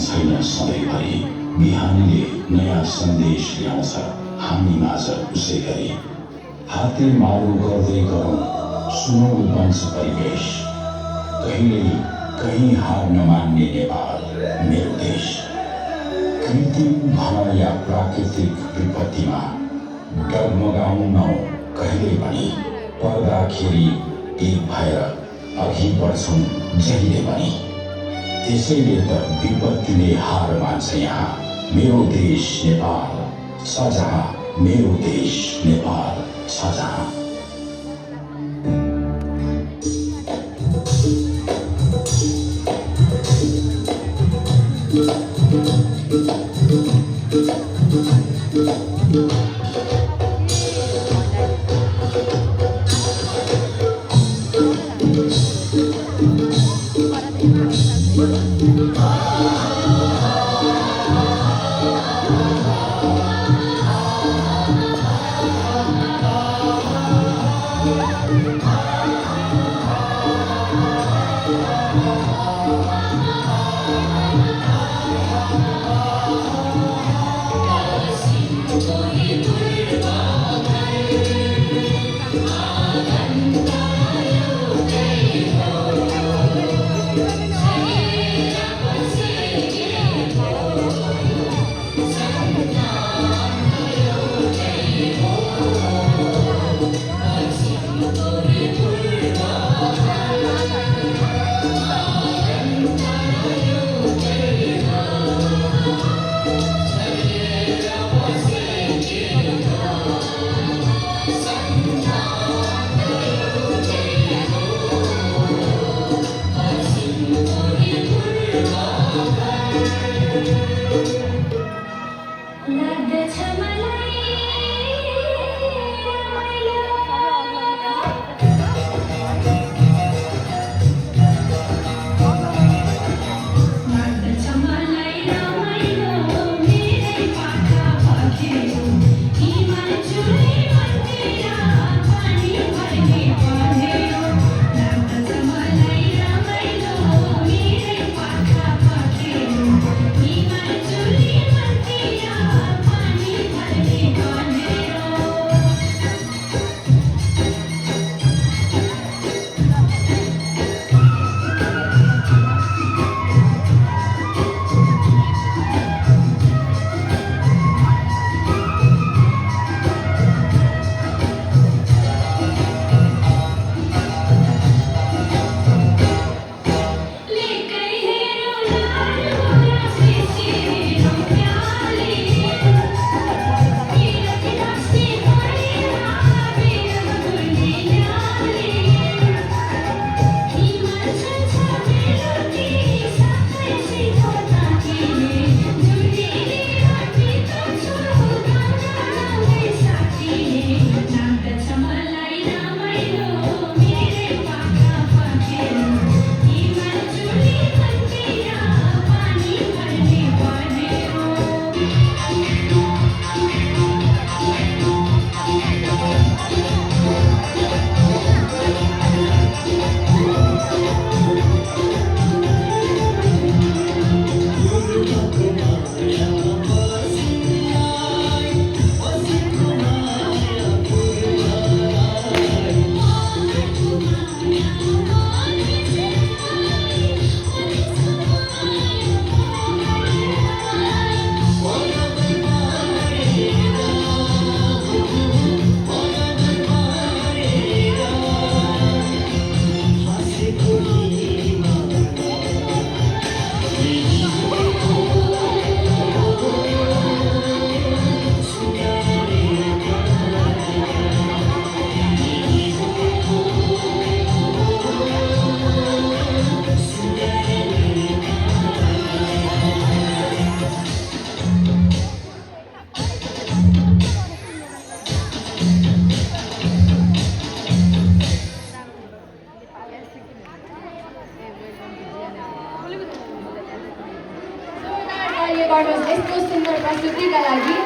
छैन सधैँभरि। बिहानीले नयाँ सन्देश ल्याउँछ हामी माझ उसै गरी। हाते मारु गर्दै गरौँ सुनौलो बन्छ परिवेश। कहिल्यै कहीँ हार नमान्ने नेपाल मेरो देश। कृत्रिम भन या प्राकृतिक विपत्तिमा डगमगाउनौ कहिल्यै पनि। पर्दाखेरि एक भएर अघि बढ्छौँ जहिले पनि। त्यसैले त विपत्तिले हार मान्छ यहाँ मेरो देश नेपाल छ जहाँ। मेरो देश नेपाल छ जहाँ। गर्नुहोस् यस्तो सुन्दर प्रस्तुतिका लागि।